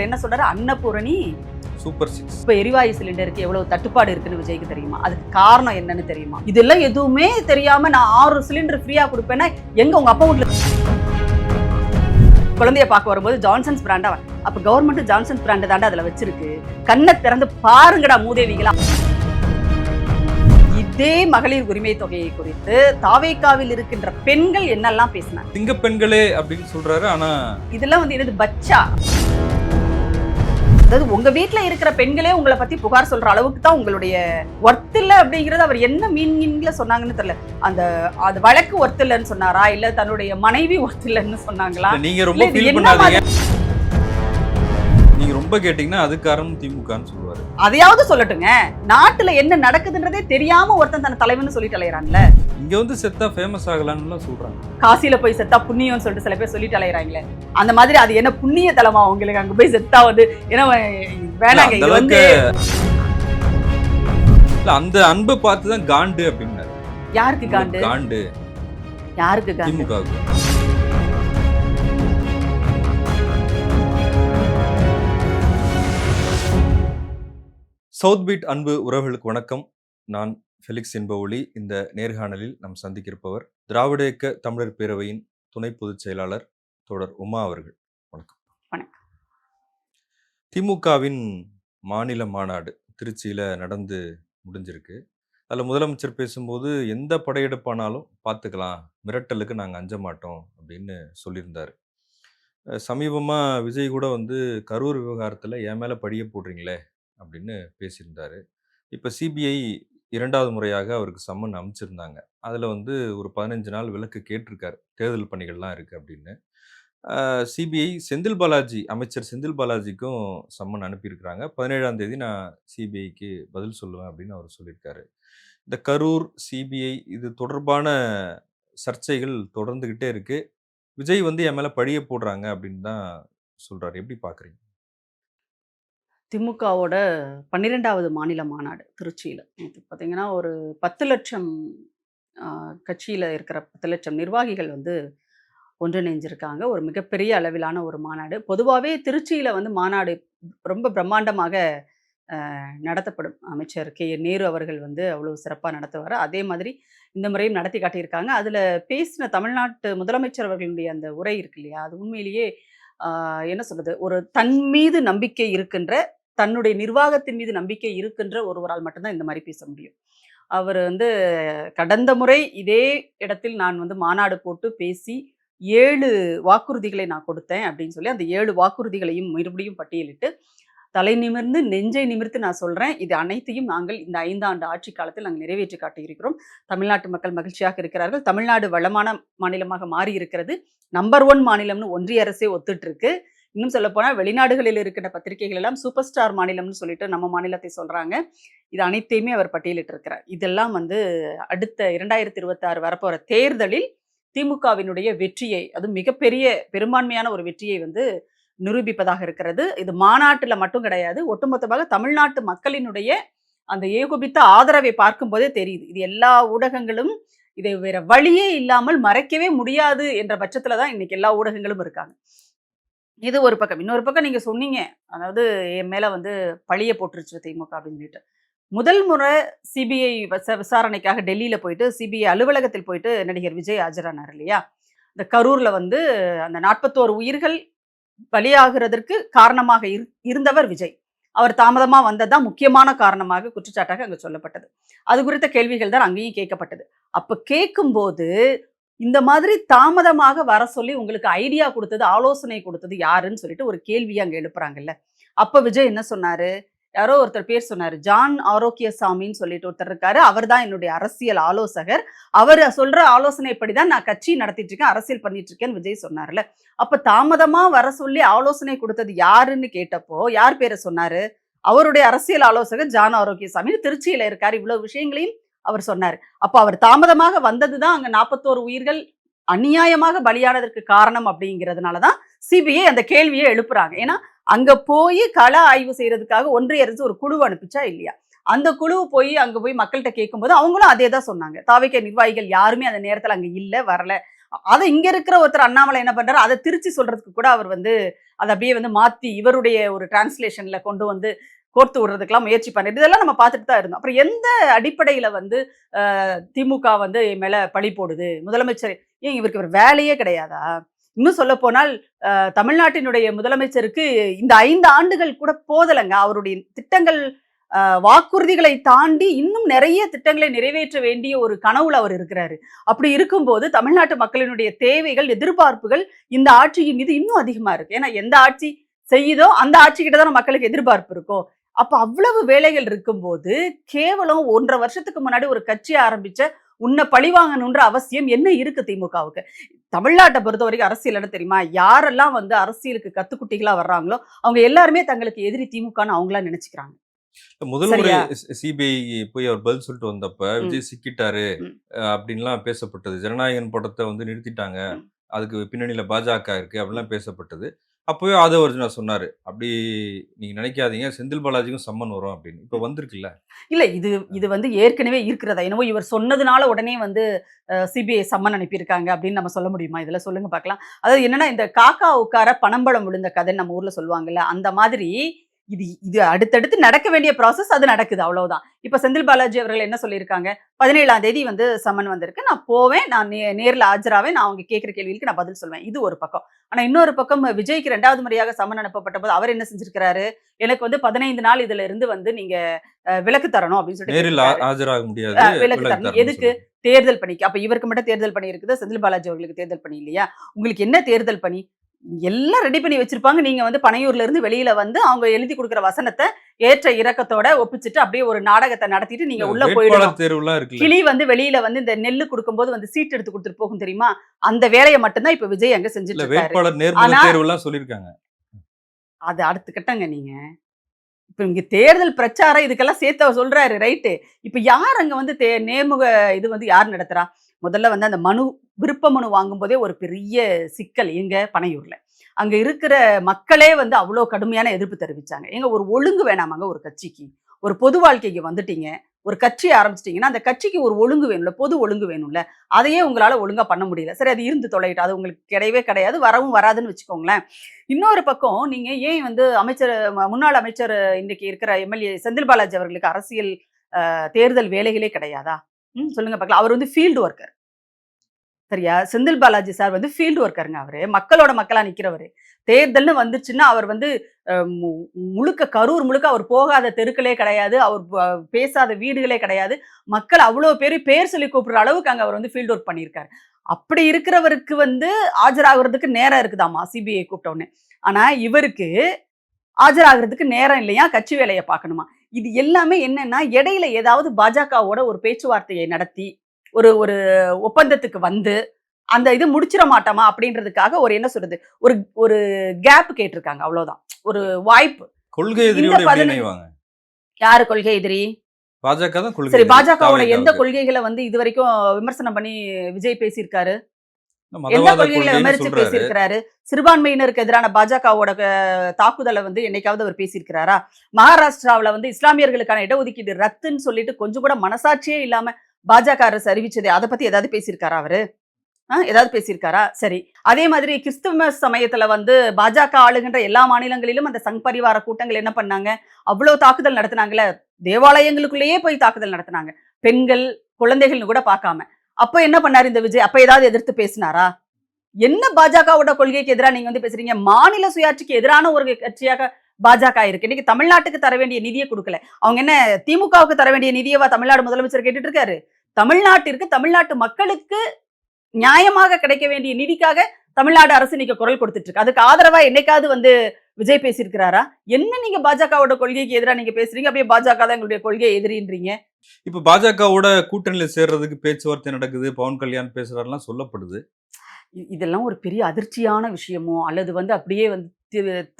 என்ன சொல்றாரு, அன்னபூரணி சூப்பர் 6 இப்ப எரிவாயு சிலிண்டருக்கு எவ்வளவு தட்டுப்பாடு இருக்குன்னு விஜய்க்கு தெரியுமா? அதுக்கு காரணம் என்னன்னு தெரியுமா? இதெல்லாம் எதுவுமே தெரியாம நான் 6 சிலிண்டர் ஃப்ரீயா கொடுப்பேன்னா எங்க உங்க அப்பா வீட்டுல குழந்தைய பார்க்க வரும்போது ஜான்சன்ஸ் பிராண்டா, அப்ப கவர்மெண்ட் ஜான்சன்ஸ் பிராண்ட் தாண்டா அதுல வச்சிருக்கு, கண்ணை திறந்து பாருங்கடா மூதேவிகளா. இதே மகளிர் உரிமை தொகையை குறித்து தாவேகாவில் இருக்கின்ற பெண்கள் என்னெல்லாம் பேசினாங்க. சிங்க பெண்களே அப்படின்னு சொல்றாரு. ஆனா இதெல்லாம் வந்து என்னது பச்சா, அதாவது உங்க வீட்டுல இருக்கிற பெண்களே உங்களை பத்தி புகார் சொல்ற அளவுக்கு தான் உங்களுடைய ஒர்த் இல்ல அப்படிங்கறது அவர் என்ன மீனிங்ல சொன்னாங்கன்னு தெரியல. அந்த வழக்கு ஒர்த் இல்லன்னு சொன்னாரா, இல்ல தன்னுடைய மனைவி ஒர்த் இல்லன்னு சொன்னாங்களா? நீங்க ரொம்ப ஃபீல் பண்ணாதீங்க, நீங்க ரொம்ப கேட்டீங்கன்னா அது காரணம் திமுகன்னு சொல்லுவாரு. அதையாவது சொல்லட்டுங்க. நாட்டுல என்ன நடக்குதுன்றதே தெரியாம ஒருத்தன் தன் தலைவன்னு சொல்லிட்டு அலையறான்ல. இங்க வந்து செத்தா ஃபேமஸ் ஆகலாம்னு சொல்றாங்க. காசில போய் செத்தா புண்ணியம்னு சொல்லிட்டு சில பேர் சொல்லிட்டு அலையறாங்களே, அந்த மாதிரி அது என்ன புண்ணிய தலமா உங்களுக்கு? அங்க போய் செத்தா வந்து ஏன்னா வேணாங்க, இது வந்து அந்த அன்பை பார்த்து தான் காண்டு அப்படின்னாரு. யாருக்கு காண்டு? காண்டு யாருக்கு காண்டு? திமுகவுக்கு. சவுத் பீட் அன்பு உறவுகளுக்கு வணக்கம். நான் ஃபெலிக்ஸ் என்பவொளி. இந்த நேர்காணலில் நாம் சந்திக்கிருப்பவர் திராவிட இயக்க தமிழர் பேரவையின் துணை பொதுச் செயலாளர் தோழர் உமா அவர்கள். வணக்கம். வணக்கம். திமுகவின் மாநில மாநாடு திருச்சியில் நடந்து முடிஞ்சிருக்கு. அதில் முதலமைச்சர் பேசும்போது எந்த படையெடுப்பானாலும் பார்த்துக்கலாம், மிரட்டலுக்கு நாங்கள் அஞ்ச மாட்டோம் அப்படின்னு சொல்லியிருந்தார். சமீபமாக விஜய் கூட வந்து கரூர் விவகாரத்தில் என் மேலே படிய போடுறீங்களே அப்படின்னு பேசியிருந்தார். இப்போ சிபிஐ 2வது முறையாக அவருக்கு சம்மன் அனுப்பிச்சிருந்தாங்க. அதில் வந்து ஒரு 15 நாள் விலக்கு கேட்டிருக்காரு, தேர்தல் பணிகள்லாம் இருக்குது அப்படின்னு. சிபிஐ செந்தில் பாலாஜி, அமைச்சர் செந்தில் பாலாஜிக்கும் சம்மன் அனுப்பியிருக்கிறாங்க. 17ஆம் தேதி நான் சிபிஐக்கு பதில் சொல்லுவேன் அப்படின்னு அவர் சொல்லியிருக்காரு. இந்த கரூர் சிபிஐ இது தொடர்பான சர்ச்சைகள் தொடர்ந்துக்கிட்டே இருக்கு. விஜய் வந்து என் மேலே பழிய போடுறாங்க அப்படின்னு தான் சொல்கிறார். எப்படி பார்க்குறீங்க? திமுகவோட 12வது மாநில மாநாடு திருச்சியில் நேற்று பார்த்தீங்கன்னா ஒரு 10 லட்சம் கட்சியில் இருக்கிற 10 லட்சம் நிர்வாகிகள் வந்து ஒன்றிணைஞ்சிருக்காங்க. ஒரு மிகப்பெரிய அளவிலான ஒரு மாநாடு. பொதுவாகவே திருச்சியில் வந்து மாநாடு ரொம்ப பிரம்மாண்டமாக நடத்தப்படும். அமைச்சர் நேரு அவர்கள் வந்து அவ்வளோ சிறப்பாக நடத்துவார். அதே மாதிரி இந்த முறையும் நடத்தி காட்டியிருக்காங்க. அதில் பேசின தமிழ்நாட்டு முதலமைச்சர் அவர்களுடைய அந்த உரை இருக்கு இல்லையா, அது உண்மையிலேயே என்ன சொல்றது, ஒரு தன் மீது நம்பிக்கை இருக்கின்ற, தன்னுடைய நிர்வாகத்தின் மீது நம்பிக்கை இருக்கின்ற ஒருவரால் மட்டும்தான் இந்த மாதிரி பேச முடியும். அவர் வந்து கடந்த முறை இதே இடத்தில் நான் வந்து மாநாடு போட்டு பேசி 7 வாக்குறுதிகளை நான் கொடுத்தேன் அப்படின்னு சொல்லி அந்த 7 வாக்குறுதிகளையும் மறுபடியும் பட்டியலிட்டு தலை நிமிர்ந்து நெஞ்சை நிமிர்த்து நான் சொல்றேன், இது அனைத்தையும் நாங்கள் இந்த 5 ஆண்டு ஆட்சி காலத்தில் நாங்கள் நிறைவேற்றி காட்டியிருக்கிறோம். தமிழ்நாட்டு மக்கள் மகிழ்ச்சியாக இருக்கிறார்கள். தமிழ்நாடு வளமான மாநிலமாக மாறி இருக்கிறது. நம்பர் 1 மாநிலம்னு ஒன்றிய அரசே ஒத்துட்டு இருக்கு. இன்னும் சொல்ல போனால் வெளிநாடுகளில் இருக்கிற பத்திரிகைகள் எல்லாம் சூப்பர் ஸ்டார் மாநிலம்னு சொல்லிட்டு நம்ம மாநிலத்தை சொல்றாங்க. இது அனைத்தையுமே அவர் பட்டியலிட்டு இருக்கிறார். இதெல்லாம் வந்து அடுத்த 2026 வரப்போற தேர்தலில் திமுகவினுடைய வெற்றியை, அது மிகப்பெரிய பெரும்பான்மையான ஒரு வெற்றியை வந்து நிரூபிப்பதாக இருக்கிறது. இது மாநாட்டில் மட்டும் கிடையாது, ஒட்டுமொத்தமாக தமிழ்நாட்டு மக்களினுடைய அந்த ஏகோபித்த ஆதரவை பார்க்கும் போதே தெரியுது. இது எல்லா ஊடகங்களும் இதை வேற வழியே இல்லாமல் மறைக்கவே முடியாது என்ற பட்சத்துல தான் இன்னைக்கு எல்லா ஊடகங்களும் இருக்காங்க. இது ஒரு பக்கம். இன்னொரு பக்கம் நீங்க சொன்னீங்க, அதாவது என் மேல வந்து பழிய போட்டுருச்சு திமுக அப்படின்னு சொல்லிட்டு. முதல் முறை சிபிஐ விசாரணைக்காக டெல்லியில போயிட்டு சிபிஐ அலுவலகத்தில் போயிட்டு நடிகர் விஜய் ஆஜரானார் இல்லையா. இந்த கரூர்ல வந்து அந்த 41 உயிர்கள் பலியாகிறதற்கு காரணமாக இருந்தவர் விஜய். அவர் தாமதமா வந்ததுதான் முக்கியமான காரணமாக குற்றச்சாட்டாக அங்கு சொல்லப்பட்டது. அது குறித்த கேள்விகள் தான் அங்கேயும் கேட்கப்பட்டது. அப்ப கேட்கும்போது இந்த மாதிரி தாமதமாக வர சொல்லி உங்களுக்கு ஐடியா கொடுத்தது, ஆலோசனை கொடுத்தது யாருன்னு சொல்லிட்டு ஒரு கேள்வியை அங்க எழுப்புறாங்கல்ல. அப்ப விஜய் என்ன சொன்னாரு, யாரோ ஒருத்தர் பேர் சொன்னாரு, ஜான் ஆரோக்கியசாமின்னு சொல்லிட்டு ஒருத்தர் இருக்காரு, அவர் தான் என்னுடைய அரசியல் ஆலோசகர், அவர் சொல்ற ஆலோசனைப்படிதான் நான் கட்சி நடத்திட்டு இருக்கேன், அரசியல் பண்ணிட்டு இருக்கேன்னு விஜய் சொன்னார்ல. அப்ப தாமதமா வர சொல்லி ஆலோசனை கொடுத்தது யாருன்னு கேட்டப்போ யார் பேரை சொன்னாரு, அவருடைய அரசியல் ஆலோசகர் ஜான் ஆரோக்கியசாமி திருச்சியில இருக்காரு. இவ்வளவு விஷயங்களையும் அவர் சொன்னார். அப்ப அவர் தாமதமாக வந்ததுதான் அங்க 41 உயிர்கள் அநியாயமாக பலியானதற்கு காரணம் அப்படிங்கிறதுனாலதான் சிபிஐ அந்த கேள்வியை எழுப்புறாங்க. ஏன்னா அங்க போய் கள ஆய்வு செய்யறதுக்காக ஒன்றிய அரசு ஒரு குழு அனுப்பிச்சா இல்லையா, அந்த குழு போய் அங்க போய் மக்கள்கிட்ட கேட்கும்போது அவங்களும் அதே தான் சொன்னாங்க. தாவேகா நிர்வாகிகள் யாருமே அந்த நேரத்துல அங்க இல்ல, வரல அதை இங்க இருக்கிற ஒருத்தர் அண்ணாமலை என்ன பண்றாரு, அதை திருச்சி சொல்றதுக்கு கூட அவர் வந்து அதை அப்படியே வந்து மாத்தி இவருடைய ஒரு டிரான்ஸ்லேஷன்ல கொண்டு வந்து கோர்த்து விடுறதுக்கெல்லாம் முயற்சி பண்ணிட்டு இதெல்லாம் நம்ம பார்த்துட்டு தான் இருந்தோம். அப்புறம் எந்த அடிப்படையில வந்து திமுக வந்து என் மேல பழி போடுது, முதலமைச்சர் ஏன் இவருக்கு ஒரு வேலையே கிடையாதா? இன்னும் சொல்ல போனால் தமிழ்நாட்டினுடைய முதலமைச்சருக்கு இந்த 5 ஆண்டுகள் கூட போதலைங்க. அவருடைய திட்டங்கள் வாக்குறுதிகளை தாண்டி இன்னும் நிறைய திட்டங்களை நிறைவேற்ற வேண்டிய ஒரு கனவுல அவர் இருக்கிறாரு. அப்படி இருக்கும்போது தமிழ்நாட்டு மக்களினுடைய தேவைகள், எதிர்பார்ப்புகள் இந்த ஆட்சியின் மீது இன்னும் அதிகமா இருக்கு. ஏன்னா எந்த ஆட்சி செய்யுதோ அந்த ஆட்சிக்கிட்ட தான் மக்களுக்கு எதிர்பார்ப்பு இருக்கும். அப்ப அவ்வளவு வேலைகள் இருக்கும்போது கேவலம் 1.5 வருஷத்துக்கு முன்னாடி ஒரு கட்சி ஆரம்பிச்ச உன்னை பழிவாங்கணுன்ற அவசியம் என்ன இருக்கு திமுகவுக்கு? தமிழ்நாட்டை பொறுத்த வரைக்கும் அரசியல் என்ன தெரியுமா? யாரெல்லாம் வந்து அரசியலுக்கு கத்துக்குட்டிகளா வர்றாங்களோ அவங்க எல்லாருமே தங்களுக்கு எதிரி திமுகன்னு அவங்களா நினைச்சுக்கிறாங்க. முதல் முறை சரியா? சிபிஐ போய் அவர் பதில் சொல்லிட்டு வந்தப்ப ம், விஜய் சிக்கிட்டாரு ம், அப்படின்லாம் பேசப்பட்டது. ஜனநாயகன் படத்தை வந்து நிறுத்திட்டாங்க. ம். அதுக்கு பின்னணியில பாஜக இருக்கு அப்படிலாம் பேசப்பட்டது. அப்பவே ஆதவர்ஜுனா சொன்னாரு. அப்படி நீங்க நினைக்காதீங்க, செந்தில் பாலாஜிக்கும் சம்மன் வரும் அப்படின்னு. இப்ப வந்திருக்குல்ல. இல்ல இது இது வந்து ஏற்கனவே இருக்கிறதா? என்னவோ இவர் சொன்னதுனால உடனே வந்து சிபிஐ சம்மன் அனுப்பியிருக்காங்க அப்படின்னு நம்ம சொல்ல முடியுமா? இதுல சொல்லுங்க பார்க்கலாம். அதாவது என்னன்னா, இந்த காக்கா உட்கார பனம்பழம் விழுந்த கதைன்னு நம்ம ஊர்ல சொல்லுவாங்கல்ல. அந்த மாதிரி இது இது அடுத்தடுத்து நடக்க வேண்டிய ப்ராசஸ் அது நடக்குது அவ்வளவுதான். இப்ப செந்தில் பாலாஜி அவர்கள் என்ன சொல்லியிருக்காங்க? 17ஆம் தேதி வந்து சம்மன் வந்திருக்கு. நான் போவேன். நான் நேர்ல ஆஜராவேன். நான் அவங்க கேட்கிற கேள்விகளுக்கு நான் பதில் சொல்வேன். இது ஒரு பக்கம். ஆனா இன்னொரு பக்கம் விஜய்க்கு 2வது முறையாக சம்மன் அனுப்பப்பட்டபோது அவர் என்ன செஞ்சிருக்கிறாரு? எனக்கு வந்து 15 நாள் இதுல இருந்து வந்து நீங்க விலக்கு தரணும் அப்படின்னு சொல்லிட்டு நேரில் கேட்டிருக்காரு. ஆஜராக முடியாது. விலக்கு விலக்கு தரணும். தரணும்னு எதுக்கு? சொல்லிட்டு. தேர்தல் பணிக்கு. அப்ப இவருக்கு மட்டும் தேர்தல் பணி இருக்குது. செந்தில் பாலாஜி அவர்களுக்கு தேர்தல் பணி இல்லையா? உங்களுக்கு என்ன தேர்தல் பணி? எல்லாம் ரெடி பண்ணி வச்சிருப்பாங்க. நீங்க வந்து பனையூர்ல இருந்து வெளியில வந்து அவங்க எழுதி குடுக்குற வசனத்த ஏற்ற இறக்கத்தோட ஒப்பிச்சுட்டு அப்படியே ஒரு நாடகத்த நடத்திட்டு நீங்க இல்ல, உள்ள போயிடணும். வேட்பாளர் தேர்வுலாம் இருக்குல்ல. கிளி வந்து வெளியில வந்து இந்த நெல்லு குடுக்கும்போது வந்து சீட் எடுத்து குடுத்துட்டு போகும் தெரியுமா? அந்த வேலைய மட்டும் தான் இப்ப விஜய் அங்க இல்ல, செஞ்சுட்டு இருக்காரு. வேட்பாளர் நேர்முக ஆனா தேர்வுலாம் சொல்லியிருக்காங்க. அது அடுத்த கட்டங்க நீங்க. இப்ப இங்க தேர்தல் பிரச்சாரம் இதுக்கெல்லாம் சேர்த்து அவர் சொல்றாரு ரைட்டு. இப்ப யார் அங்க வந்து நேர்முக இது வந்து யார் நடத்துறா? முதல்ல வந்து அந்த விருப்ப மனு வாங்கும்போதே ஒரு பெரிய சிக்கல் எங்க பனையூர்ல. அங்க இருக்கிற மக்களே வந்து அவ்ளோ கடுமையான எதிர்ப்பு தெரிவிச்சாங்க. ஏங்க ஒரு ஒழுங்கு வேணாமாங்க ஒரு கட்சிக்கு? ஒரு பொது வாழ்க்கைக்கு வந்துட்டீங்க. ஒரு கட்சி ஆரம்பிச்சிட்டீங்கன்னா, அந்த கட்சிக்கு ஒரு ஒழுங்கு வேணும்ல. பொது ஒழுங்கு வேணும்ல. அதையே உங்களால ஒழுங்கா பண்ண முடியல. சரி அது இருந்து தொலையட்டும். அது உங்களுக்கு கிடையவே கிடையாது. வரவும் வராதுன்னு வச்சுக்கோங்களேன். இன்னொரு பக்கம் நீங்க ஏன் வந்து முன்னாள் அமைச்சர் இன்னைக்கு இருக்கிற எம்எல்ஏ செந்தில் பாலாஜி அவர்களுக்கு அரசியல் தேர்தல் வேலைகளே கிடையாதா? சொல்லுங்க பார்க்கலாம். அவர் வந்து ஃபீல்டு ஒர்க்கர். சரியா? செந்தில் பாலாஜி சார் வந்து ஃபீல்டு ஒர்க்கருங்க அவரு. மக்களோட மக்களா நிக்கிறவரு. தேர்தல்னு வந்துச்சுன்னா, அவர் வந்து அ மு முழுக்க கரூர் முழுக்க அவர் போகாத தெருக்களே கிடையாது. அவர் பேசாத வீடுகளே கிடையாது. மக்கள் அவ்ளோ பேர் சொல்லி கூப்பிடுற அளவுக்கு அங்க அவர் வந்து ஃபீல்ட் ஒர்க் பண்ணியிருக்காரு. அப்படி இருக்கிறவருக்கு வந்து ஆஜராகுறதுக்கு நேரம் இருக்குதாமா, சிபிஐ கூப்பிட்ட உடனே. ஆனா இவருக்கு ஆஜராகுறதுக்கு நேரம் இல்லையா, கட்சி வேலைய பார்க்கணுமா. இது எல்லாமே என்னன்னா, இடையில ஏதாவது பாஜகவோட ஒரு பேச்சுவார்த்தையை நடத்தி, ஒரு ஒரு ஒப்பந்தத்துக்கு வந்து அந்த இது முடிச்சிட மாட்டோமா அப்படின்றதுக்காக ஒரு என்ன சொல்றது? ஒரு ஒரு கேப் கேட்டிருக்காங்க அவ்வளோதான். ஒரு வாய்ப்பு. கொள்கை இந்த எதிரியோட எப்படி 15 இணைவாங்க? யாரு கொள்கை எதிரி? பாஜக தான் கொள்கை சரி எதிரி. பாஜகவோட எந்த தாவேகாவுக்கு. கொள்கைகள வந்து இதுவரைக்கும் விமர்சனம் பண்ணி விஜய் பேசியிருக்காரு? எந்த மதவாத கொள்கைகள கொள்கைன்னு விமர்சிச்சு சொல்றாரு. பேசியிருக்கிறாரு? சிறுபான்மையினருக்கு எதிரான பாஜகவோட தாக்குதல வந்து என்னைக்காவது அவர் பேசியிருக்கிறாரா? மகாராஷ்டிராவுல வந்து இஸ்லாமியர்களுக்கான இடஒதுக்கீடு ரத்துன்னு சொல்லிட்டு கொஞ்சம் கூட மனசாட்சியே இல்லாம பாஜக அரசு அறிவிச்சதே, அத பத்தி ஏதாவது பேசியிருக்காரா அவரு? ஏதாவது பேசியிருக்காரா? சரி. அதே மாதிரி கிறிஸ்துவ சமயத்துல வந்து பாஜக ஆளுகின்ற எல்லா மாநிலங்களிலும் அந்த சங் பரிவார கூட்டங்கள் என்ன பண்ணாங்க? அவ்ளோ தாக்குதல் நடத்துனாங்கல்ல. தேவாலயங்களுக்குள்ளேயே போய் தாக்குதல் நடத்துனாங்க. பெண்கள், குழந்தைகள்னு கூட பார்க்காம. அப்ப என்ன பண்ணாரு இந்த விஜய்? அப்ப ஏதாவது எதிர்த்து பேசினாரா? என்ன பாஜகவோட கொள்கைக்கு எதிரா நீங்க வந்து பேசுறீங்க? மாநில சுயாட்சிக்கு எதிரான ஒரு கட்சியாக பாஜக இருக்கு. இன்னைக்கு தமிழ்நாட்டுக்கு தர வேண்டிய நிதிய குடுக்கல. அவங்க என்ன திமுகவுக்கு தர வேண்டிய நிதியவா தமிழ்நாடு முதலமைச்சர் கேட்டுட்டு இருக்காரு? தமிழ்நாட்டிற்கு, தமிழ்நாட்டு மக்களுக்கு நியாயமாக கிடைக்க வேண்டிய நிதிக்காக தமிழ்நாடு அரசு இன்னைக்கு குரல் கொடுத்துட்டு இருக்கு. அதுக்கு ஆதரவா என்னைக்காவது வந்து விஜய் பேசியிருக்கிறாரா? என்ன நீங்க பாஜகவோட கொள்கைக்கு எதிரா நீங்க பேசுறீங்க? அப்படியே பாஜக தான் எங்களுடைய கொள்கை எதிரின்றீங்க. இப்ப பாஜகவோட கூட்டணியில சேர்றதுக்கு பேச்சுவார்த்தை நடக்குது. பவன் கல்யாண் பேசுறாருலாம் சொல்லப்படுது. இதெல்லாம் ஒரு பெரிய அதிர்ச்சியான விஷயமோ, அல்லது வந்து அப்படியே வந்து